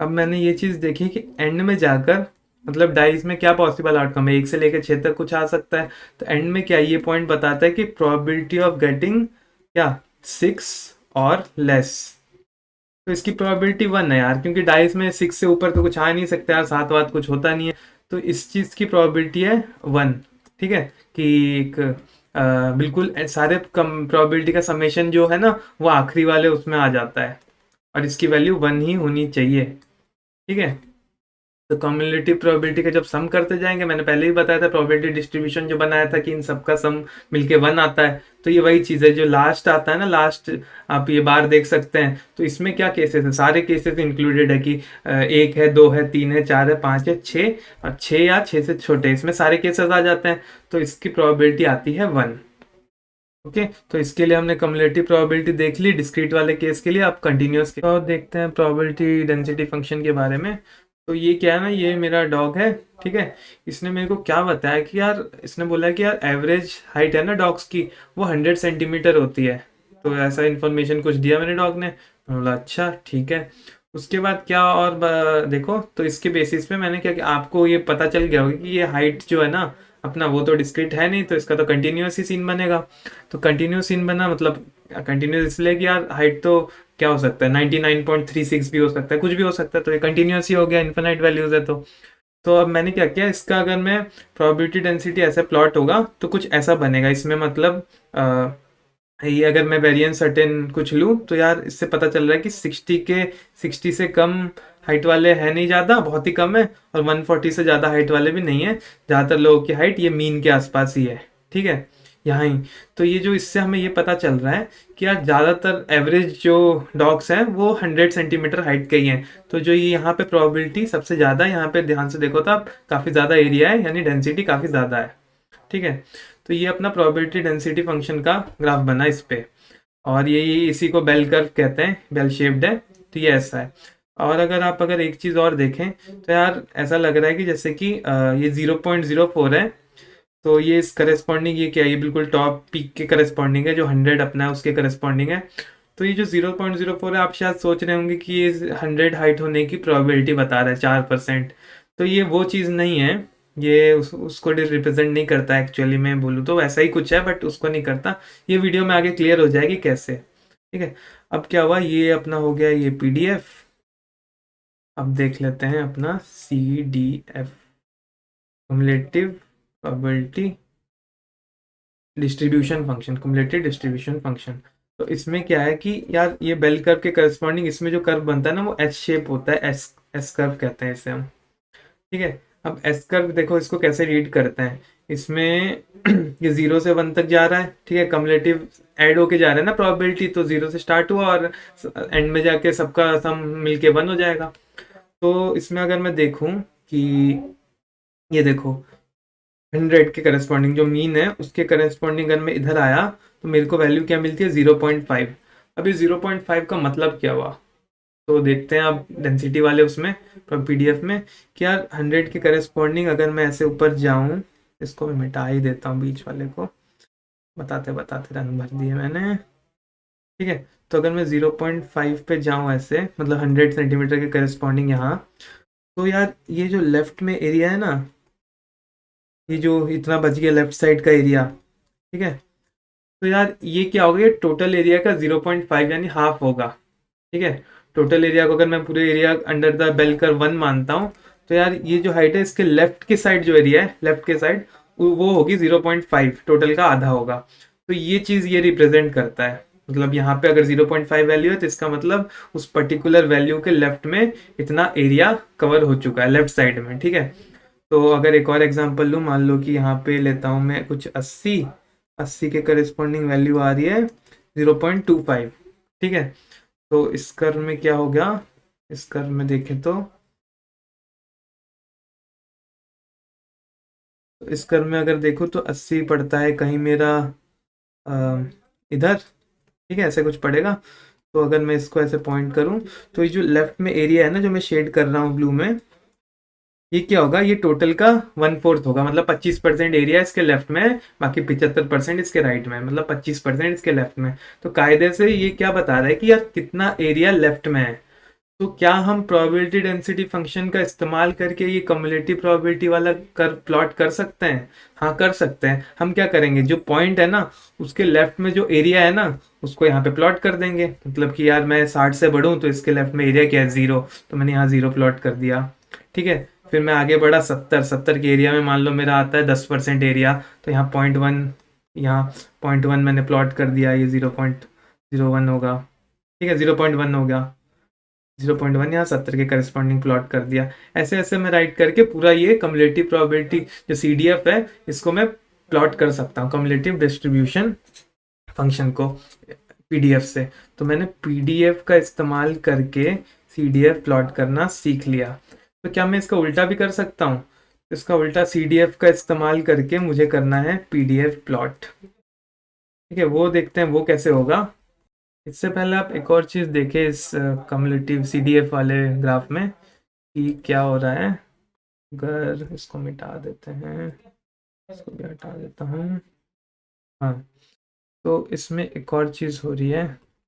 अब मैंने ये चीज़ देखी कि एंड में जाकर, मतलब डाइस में क्या पॉसिबल आउटकम है, 1 से लेकर 6 तक कुछ आ सकता है। तो एंड में क्या ये पॉइंट बताता है कि प्रोबेबिलिटी ऑफ गेटिंग क्या 6 और लेस, तो इसकी प्रोबेबिलिटी 1 है यार, क्योंकि डाइस में 6 से ऊपर तो कुछ आ नहीं सकता यार, 7 वात कुछ होता नहीं है। तो इस चीज़ की प्रोबेबिलिटी है 1। ठीक है, कि एक बिल्कुल सारे कम प्रोबेबिलिटी का समेशन जो है ना, वो आखिरी वाले उसमें आ जाता है, और इसकी वैल्यू 1 ही होनी चाहिए। ठीक है, तो कम्युलेटिव प्रोबेबिलिटी का जब सम करते जाएंगे, मैंने पहले ही बताया था प्रोबेबिलिटी डिस्ट्रीब्यूशन जो बनाया था कि इन सबका सम मिलके 1 आता है, तो ये वही चीज़ है जो लास्ट आता है ना, लास्ट आप ये बार देख सकते हैं। तो इसमें क्या केसेस है, सारे केसेस इंक्लूडेड है कि 1 है, 2 है, 3 है, 4 है, 5 है, 6, और 6 या 6 से छोटे, इसमें सारे केसेस आ जाते हैं। तो इसकी प्रोबेबिलिटी आती है 1। ओके, तो इसके लिए हमने कम्युलेटिव प्रोबेबिलिटी देख ली डिस्क्रीट वाले केस के लिए। अब कंटिन्यूअस के तो देखते हैं प्रोबेबिलिटी डेंसिटी फंक्शन के बारे में। तो ये क्या है ना, ये मेरा डॉग है, ठीक है। इसने मेरे को क्या बताया कि यार, इसने बोला कि यार एवरेज हाइट है ना डॉग्स की, वो 100 सेंटीमीटर होती है। तो ऐसा इन्फॉर्मेशन कुछ दिया मेरे डॉग ने, मैं बोला अच्छा ठीक है। उसके बाद क्या और देखो, तो इसके बेसिस पे मैंने क्या कि आपको ये पता चल गया होगा कि ये हाइट जो है ना अपना, वो तो डिस्क्रीट है नहीं, तो इसका तो कंटिन्यूअस ही सीन बनेगा। तो कंटिन्यूअस सीन बना मतलब कंटिन्यूअस इसलिए कि यार हाइट तो क्या हो सकता है, 99.36 भी हो सकता है, कुछ भी हो सकता है, तो ये कंटिन्यूअस ही हो गया, इन्फिनाइट वैल्यूज है। तो अब मैंने क्या किया, इसका अगर मैं प्रोबेबिलिटी डेंसिटी ऐसे प्लॉट होगा तो कुछ ऐसा बनेगा इसमें, मतलब ये अगर मैं वेरिएंस सर्टेन कुछ लूँ तो यार इससे पता चल रहा है कि 60 से कम हाइट वाले हैं नहीं, ज़्यादा बहुत ही कम है, और 140 से ज़्यादा हाइट वाले भी नहीं है। ज़्यादातर लोगों की हाइट ये मीन के आसपास ही है, ठीक है, यहाँ ही। तो ये जो इससे हमें ये पता चल रहा है कि यार ज़्यादातर एवरेज जो डॉग्स हैं वो 100 सेंटीमीटर हाइट के ही हैं। तो जो ये यहाँ पे प्रोबेबिलिटी सबसे ज़्यादा, यहाँ पे ध्यान से देखो तो आप, काफ़ी ज़्यादा एरिया है, यानी डेंसिटी काफ़ी ज़्यादा है, ठीक है। तो ये अपना प्रोबेबिलिटी डेंसिटी फंक्शन का ग्राफ बना इस पे, और ये इसी को बेल कर्व कहते हैं, बेल शेप्ड है, तो ये ऐसा है। और अगर एक चीज़ और देखें तो यार ऐसा लग रहा है कि जैसे कि ये 0.04 है, तो ये इस करस्पॉन्डिंग, ये क्या है, ये बिल्कुल टॉप पीक के करस्पॉन्डिंग है, जो 100 अपना है उसके करस्पॉन्डिंग है। तो ये जो 0.04 है, आप शायद सोच रहे होंगे कि ये 100 हाइट होने की प्रोबेबिलिटी बता रहा है 4%। तो ये वो चीज़ नहीं है, ये उसको रिप्रेजेंट नहीं करता एक्चुअली, मैं बोलूँ तो वैसा ही कुछ है बट उसको नहीं करता। ये वीडियो में आगे क्लियर हो जाएगी कैसे, ठीक है। अब क्या हुआ, ये अपना हो गया ये PDF। अब देख लेते हैं अपना CDF, cumulative probability distribution function, cumulative distribution function. तो इसमें क्या है कि यार ये बेल कर्व के करस्पॉन्डिंग इसमें जो कर्व बनता है ना, वो एस शेप होता है, एस एस कर्व कहते हैं इसे हम, ठीक है। अब एस कर्व देखो, इसको कैसे रीड करते हैं, इसमें ये 0 से 1 तक जा रहा है, ठीक है, कम्युलेटिव ऐड होके जा रहा है ना प्रोबेबिलिटी, तो 0 से स्टार्ट हुआ और एंड में जाके सबका सम मिलके 1 हो जाएगा। तो इसमें अगर मैं देखूं कि ये देखो 100 के करस्पॉन्डिंग जो मीन है उसके करस्पॉन्डिंग अगर मैं इधर आया तो मेरे को वैल्यू क्या मिलती है, 0.5। अभी 0.5 का मतलब क्या हुआ, तो देखते हैं आप डेंसिटी वाले उसमें PDF में, कि यार 100 के करस्पॉन्डिंग अगर मैं ऐसे ऊपर जाऊं, इसको मैं मिटा ही देता हूँ बीच वाले को, बताते बताते रंग भर दिए मैंने, ठीक है। तो अगर मैं 0.5 पे जाऊं ऐसे, मतलब 100 सेंटीमीटर के करस्पॉन्डिंग यहाँ, तो यार ये जो लेफ्ट में एरिया है ना, ये जो इतना बच गया लेफ्ट साइड का एरिया, ठीक है। तो यार ये क्या होगा, ये टोटल एरिया का 0.5 यानी हाफ होगा, ठीक है। टोटल एरिया को अगर मैं पूरे एरिया अंडर द बेल कर 1 मानता हूँ, तो यार ये जो हाइट है इसके लेफ्ट की साइड जो एरिया है, लेफ्ट के साइड, वो होगी 0.5, टोटल का आधा होगा। तो ये चीज़ ये रिप्रेजेंट करता है, मतलब यहाँ पे अगर 0.5 वैल्यू है तो इसका मतलब उस पर्टिकुलर वैल्यू के लेफ्ट में इतना एरिया कवर हो चुका है लेफ्ट साइड में, ठीक है। तो अगर एक और एग्जांपल लूँ, मान लो कि यहाँ पे लेता हूँ मैं कुछ 80 के करस्पॉन्डिंग वैल्यू आ रही है 0.25, ठीक है। तो इस कर्व में क्या हो गया, इस कर्व में देखें तो इस कर्व में अगर देखो तो 80 पड़ता है कहीं मेरा इधर, ठीक है, ऐसे कुछ पड़ेगा। तो अगर मैं इसको ऐसे पॉइंट करूं, तो ये जो लेफ्ट में एरिया है ना जो मैं शेड कर रहा हूँ ब्लू में, ये क्या होगा, ये टोटल का 1/4 होगा, मतलब 25% एरिया इसके लेफ्ट में है, बाकी 75% इसके राइट में है, मतलब 25% इसके लेफ्ट में। तो कायदे से ये क्या बता रहा है कि यार कितना एरिया लेफ्ट में है। तो क्या हम प्रोबेबिलिटी डेंसिटी फंक्शन का इस्तेमाल करके ये कम्युलेटिव प्रोबेबिलिटी वाला कर प्लॉट कर सकते हैं? हाँ कर सकते हैं। हम क्या करेंगे, जो पॉइंट है ना उसके लेफ्ट में जो एरिया है ना उसको यहाँ पे प्लॉट कर देंगे, मतलब कि यार मैं 60 से बढ़ूँ तो इसके लेफ्ट में एरिया क्या है, 0, तो मैंने यहाँ 0 प्लॉट कर दिया, ठीक है। फिर मैं आगे बढ़ा 70 के एरिया में, मान लो मेरा आता है 10% एरिया, तो यहाँ 0.1, यहाँ 0.1 मैंने प्लॉट कर दिया, ये 0.01 होगा, ठीक है, 0.1 हो गया। 0.1 यहाँ 70 के करस्पॉन्डिंग प्लॉट कर दिया। ऐसे ऐसे मैं राइट करके पूरा ये कम्युलेटिव प्रोबेबिलिटी जो CDF है इसको मैं प्लॉट कर सकता हूँ, कम्युलेटिव डिस्ट्रीब्यूशन फंक्शन को PDF से। तो मैंने PDF का इस्तेमाल करके CDF प्लॉट करना सीख लिया। तो क्या मैं इसका उल्टा भी कर सकता हूँ? इसका उल्टा CDF का इस्तेमाल करके मुझे करना है PDF प्लॉट। ठीक है, वो देखते हैं वो कैसे होगा। इससे पहले आप एक और चीज़ देखें इस कम्युलेटिव CDF वाले ग्राफ में कि क्या हो रहा है। अगर इसको मिटा देते हैं, इसको भी हटा देता हूँ। हाँ, तो इसमें एक और चीज़ हो रही है,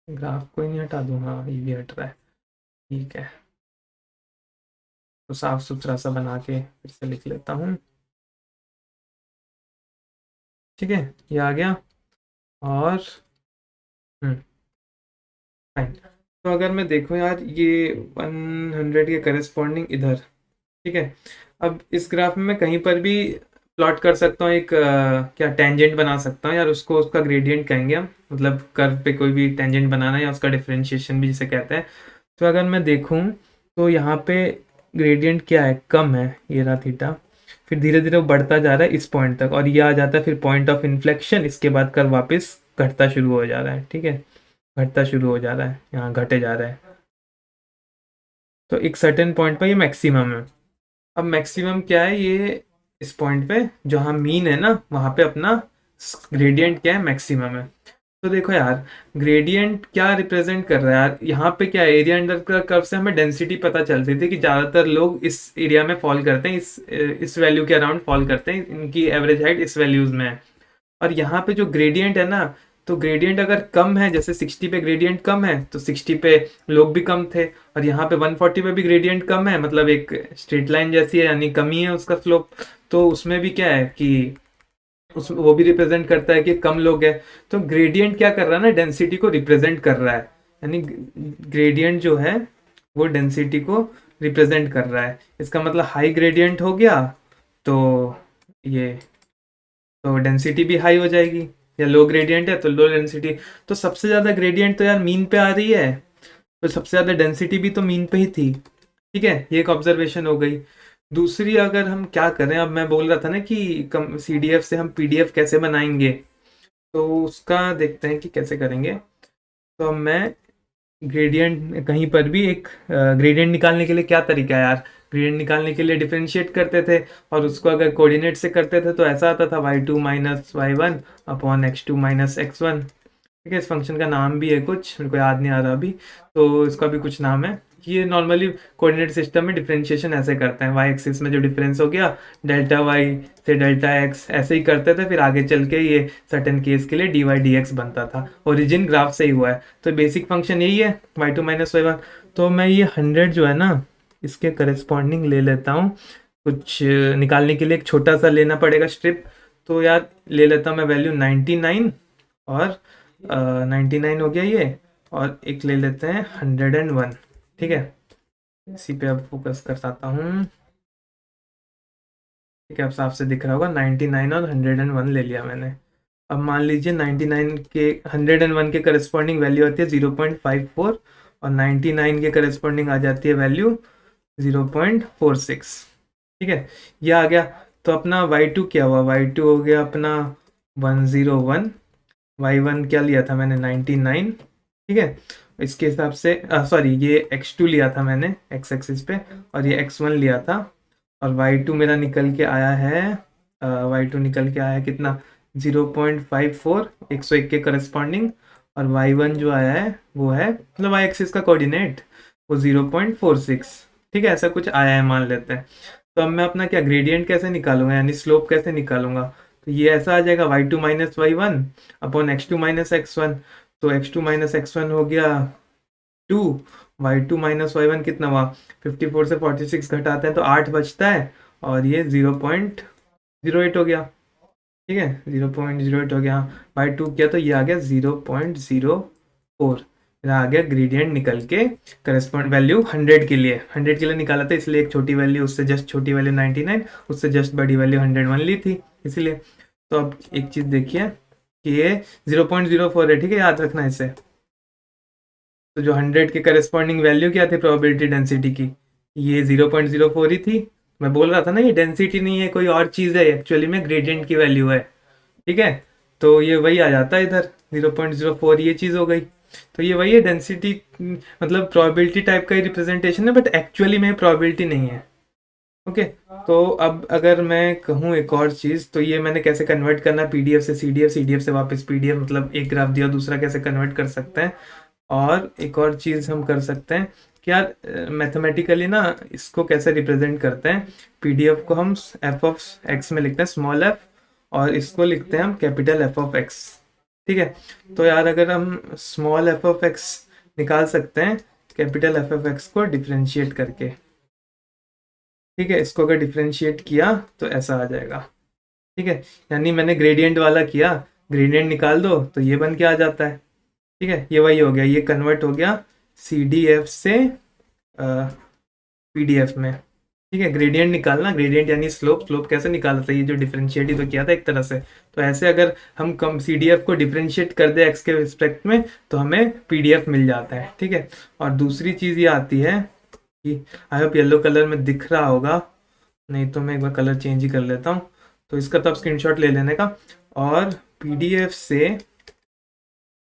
ग्राफ को ही नहीं हटा दूँ, हाँ ये भी हट रहा है। ठीक है, तो साफ सुथरा सा बना के फिर से लिख लेता हूँ। ठीक है, ये आ गया। और फाइन। तो अगर मैं देखूँ यार, ये 100 के करस्पॉन्डिंग इधर, ठीक है। अब इस ग्राफ में मैं कहीं पर भी प्लॉट कर सकता हूँ, एक क्या टेंजेंट बना सकता हूँ यार, उसको उसका ग्रेडियंट कहेंगे हम, मतलब कर्व पे कोई भी टेंजेंट बनाना या उसका डिफरेंशिएशन भी जिसे कहते हैं। तो अगर मैं देखूँ तो यहाँ पे ग्रेडियंट क्या है, कम है, ये रहा थीटा। फिर धीरे धीरे वो बढ़ता जा रहा है इस पॉइंट तक, और ये आ जाता है फिर पॉइंट ऑफ इन्फ्लेक्शन। इसके बाद कर्व वापस घटता शुरू हो जा रहा है। ठीक है, घटता शुरू हो जा रहा है, यहाँ घटे जा रहा है। तो एक सर्टेन पॉइंट पर ये मैक्सिमम है। अब मैक्सिमम क्या है, ये इस पॉइंट पे जहाँ मीन है ना, वहाँ पे अपना ग्रेडियंट क्या है, मैक्सिमम है। तो देखो यार, ग्रेडियंट क्या रिप्रेजेंट कर रहा है यार, यहाँ पे क्या है, एरिया अंडर कर्व से हमें डेंसिटी पता चलती थी कि ज़्यादातर लोग इस एरिया में फॉल करते हैं, इस वैल्यू के अराउंड फॉल करते हैं, इनकी एवरेज हाइट इस वैल्यूज में है। और यहाँ पे जो ग्रेडियंट है ना, तो ग्रेडियंट अगर कम है, जैसे 60 पे ग्रेडियंट कम है तो 60 पे लोग भी कम थे, और यहाँ पे 140 पे भी ग्रेडियंट कम है, मतलब एक स्ट्रेट लाइन जैसी है, यानी कमी है उसका स्लोप। तो उसमें भी क्या है कि उस वो भी रिप्रेजेंट करता है कि कम लोग हैं। तो ग्रेडियंट क्या कर रहा है ना, डेंसिटी को रिप्रेजेंट कर रहा है, यानी ग्रेडियंट जो है वो डेंसिटी को रिप्रेजेंट कर रहा है। इसका मतलब हाई ग्रेडियंट हो गया तो ये, तो डेंसिटी भी हाई हो जाएगी, या लो ग्रेडियंट है तो लो डेंसिटी। तो सबसे ज़्यादा ग्रेडियंट तो यार मीन पे आ रही है, तो सबसे ज़्यादा डेंसिटी भी तो मीन पे ही थी। ठीक है, ये एक ऑब्जर्वेशन हो गई। दूसरी, अगर हम क्या करें, अब मैं बोल रहा था ना कि कम CDF से हम PDF कैसे बनाएंगे, तो उसका देखते हैं कि कैसे करेंगे। तो अब मैं ग्रेडियंट कहीं पर भी एक ग्रेडियंट निकालने के लिए क्या तरीका है यार, ग्रेडियंट निकालने के लिए डिफरेंशिएट करते थे, और उसको अगर कोऑर्डिनेट से करते थे तो ऐसा आता था y2 minus y1 upon x2 minus x1। ठीक है, इस फंक्शन का नाम भी है कुछ, मेरे को याद नहीं आ रहा अभी, तो इसका भी कुछ नाम है। ये नॉर्मली कोऑर्डिनेट सिस्टम में डिफरेंशिएशन ऐसे करते हैं, वाई एक्सिस में जो डिफरेंस हो गया डेल्टा वाई से डेल्टा एक्स, ऐसे ही करते थे। फिर आगे चल के ये सर्टेन केस के लिए डी वाई डी एक्स बनता था, ओरिजिन ग्राफ से ही हुआ है। तो बेसिक फंक्शन यही है, y2 माइनस y1। तो मैं ये 100 जो है ना, इसके करस्पॉन्डिंग ले लेता हूँ। कुछ निकालने के लिए एक छोटा सा लेना पड़ेगा स्ट्रिप, तो यार ले लेता हूँ मैं वैल्यू 99, और 99 हो गया ये, और एक ले लेते हैं 101। ठीक है, इसी पे अब फोकस कर सकता हूँ। ठीक है, अब साफ से दिख रहा होगा, 99 और 101 ले लिया मैंने। अब मान लीजिए 99 के 101 के करस्पॉन्डिंग वैल्यू आती है 0.54, और 99 के करस्पॉन्डिंग आ जाती है वैल्यू 0.46। ठीक है, ये आ गया। तो अपना y2 क्या हुआ, y2 हो गया अपना 101, y1 क्या लिया था मैंने 99। ठीक है, इसके हिसाब से सॉरी, ये x2 लिया था मैंने x एक्सिस पे, और ये x1 लिया था, और y2 मेरा निकल के आया है, y2 निकल के आया है कितना, 0.54, 101 के करस्पॉन्डिंग। और y1 जो आया है वो है, मतलब y एक्सिस का कोऑर्डिनेट, वो 0.46। ठीक है, ऐसा कुछ आया है मान लेते हैं। तो अब मैं अपना क्या ग्रेडियंट कैसे निकालूंगा, यानी स्लोप कैसे निकालूंगा। तो ये ऐसा आ जाएगा y2 minus y1 upon x2 minus x1। तो x2 माइनस x1 हो गया 2, y2 माइनस y1 कितना हुआ, 54 से 46 घटाते हैं तो 8 बचता है, और ये 0.08 हो गया। ठीक है, 0.08 हो गया। बाई 2 किया तो ये आ गया 0.04। आ गया ग्रेडियंट निकल के, करस्पॉन्ड वैल्यू 100 के लिए निकाला था, इसलिए एक छोटी वैल्यू, उससे जस्ट छोटी वैल्यू 99, उससे जस्ट बड़ी वैल्यू 101 ली थी इसलिए। तो अब एक चीज़ देखिए कि ये 0.04 है। ठीक है, याद रखना इसे। तो जो 100 के करस्पॉन्डिंग वैल्यू क्या थी प्रोबेबिलिटी डेंसिटी की, ये 0.04 ही थी। मैं बोल रहा था ना ये डेंसिटी नहीं है, कोई और चीज़ है, एक्चुअली में ग्रेडियंट की वैल्यू है। ठीक है, तो ये वही आ जाता है इधर 0.04, ये चीज़ हो गई। तो ये वही है डेंसिटी, मतलब प्रोबेबिलिटी टाइप का ही रिप्रेजेंटेशन है, बट एक्चुअली में प्रोबेबिलिटी नहीं है। ओके, तो अब अगर मैं कहूँ एक और चीज़, तो ये मैंने कैसे कन्वर्ट करना, पीडीएफ से सीडीएफ, सीडीएफ से वापस पीडीएफ, मतलब एक ग्राफ दिया दूसरा कैसे कन्वर्ट कर सकते हैं। और एक और चीज़ हम कर सकते हैं कि यार मैथमेटिकली ना इसको कैसे रिप्रेजेंट करते हैं। पीडीएफ को हम एफ ऑफ एक्स में लिखते हैं, स्मॉल एफ, और इसको लिखते हैं हम कैपिटल एफ ऑफ एक्स। ठीक है, तो यार अगर हम स्मॉल एफ ऑफ एक्स निकाल सकते हैं कैपिटल एफ ऑफ एक्स को डिफ्रेंशिएट करके। ठीक है, इसको अगर डिफ्रेंशिएट किया तो ऐसा आ जाएगा। ठीक है, यानी मैंने ग्रेडियंट वाला किया, ग्रेडियंट निकाल दो तो ये बन के आ जाता है। ठीक है, ये वही हो गया, ये कन्वर्ट हो गया CDF से PDF में। ठीक है, ग्रेडियंट निकालना, ग्रेडियंट यानी स्लोप, स्लोप कैसे निकाला था, ये जो डिफरेंशिएट ही तो किया था एक तरह से। तो ऐसे अगर हम कम CDF को डिफरेंशिएट कर दे एक्स के रिस्पेक्ट में तो हमें PDF मिल जाता है। ठीक है, और दूसरी चीज़ ये आती है कि आई होप येलो कलर में दिख रहा होगा, नहीं तो मैं एक बार कलर चेंज ही कर लेता हूँ। तो इसका तब स्क्रीनशॉट ले लेने का, और PDF से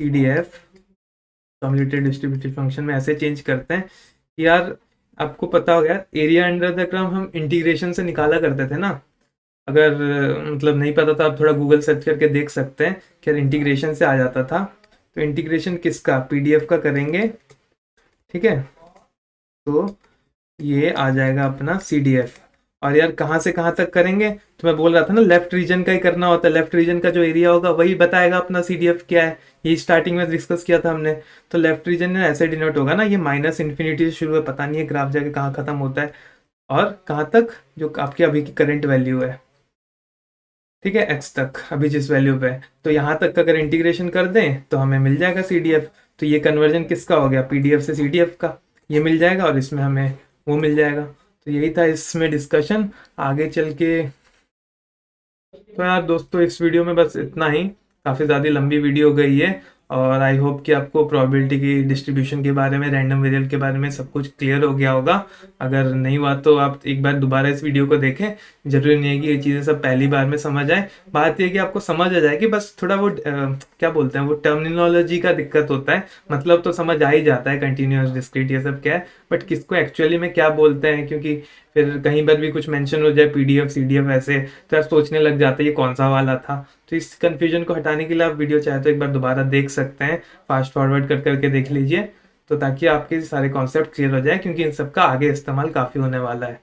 CDF कम्युलेटेड डिस्ट्रीब्यूटेड फंक्शन में ऐसे चेंज करते हैं कि यार आपको पता होगा एरिया अंडर द कर्व हम इंटीग्रेशन से निकाला करते थे ना। अगर मतलब नहीं पता था, आप थोड़ा गूगल सर्च करके देख सकते हैं कि यार इंटीग्रेशन से आ जाता था। तो इंटीग्रेशन किसका, PDF का करेंगे। ठीक है, तो ये आ जाएगा अपना CDF। और यार कहाँ से कहाँ तक करेंगे, तो मैं बोल रहा था ना लेफ्ट रीजन का ही करना होता है, लेफ्ट रीजन का जो एरिया होगा वही बताएगा अपना CDF क्या है। ये स्टार्टिंग में डिस्कस किया था हमने। तो लेफ्ट रीजन में ऐसे डिनोट होगा ना, ये माइनस इन्फिनिटी से शुरू है, पता नहीं है ग्राफ जाके कहाँ खत्म होता है और कहाँ तक जो आपकी अभी की करंट वैल्यू है। ठीक है, x तक अभी जिस वैल्यू पे है, तो यहाँ तक का अगर इंटीग्रेशन कर दें तो हमें मिल जाएगा CDF। तो ये कन्वर्जन किसका हो गया, PDF से CDF का, ये मिल जाएगा और इसमें हमें वो मिल जाएगा। तो यही था इसमें डिस्कशन। आगे चल के तो यार दोस्तों इस वीडियो में बस इतना ही, काफ़ी ज़्यादा लंबी वीडियो हो गई है, और आई होप कि आपको प्रोबेबिलिटी की डिस्ट्रीब्यूशन के बारे में, रैंडम वेरिएबल के बारे में सब कुछ क्लियर हो गया होगा। अगर नहीं हुआ तो आप एक बार दोबारा इस वीडियो को देखें, जरूरी नहीं है कि ये चीज़ें सब पहली बार में समझ आए। बात यह कि आपको समझ आ जाएगी, बस थोड़ा वो क्या बोलते हैं, वो टर्मिनोलॉजी का दिक्कत होता है। मतलब तो समझ आ ही जाता है कंटिन्यूअस डिस्क्रीट ये सब क्या है, बट किसको एक्चुअली में क्या बोलते हैं, क्योंकि फिर कहीं पर भी कुछ मेंशन हो जाए PDF CDF ऐसे, तो आप सोचने लग जाते हैं ये कौन सा वाला था। तो इस कंफ्यूजन को हटाने के लिए आप वीडियो चाहे तो एक बार दोबारा देख सकते हैं, फास्ट फॉरवर्ड कर करके देख लीजिए, तो ताकि आपके सारे कॉन्सेप्ट क्लियर हो जाए, क्योंकि इन सब का आगे इस्तेमाल काफ़ी होने वाला है।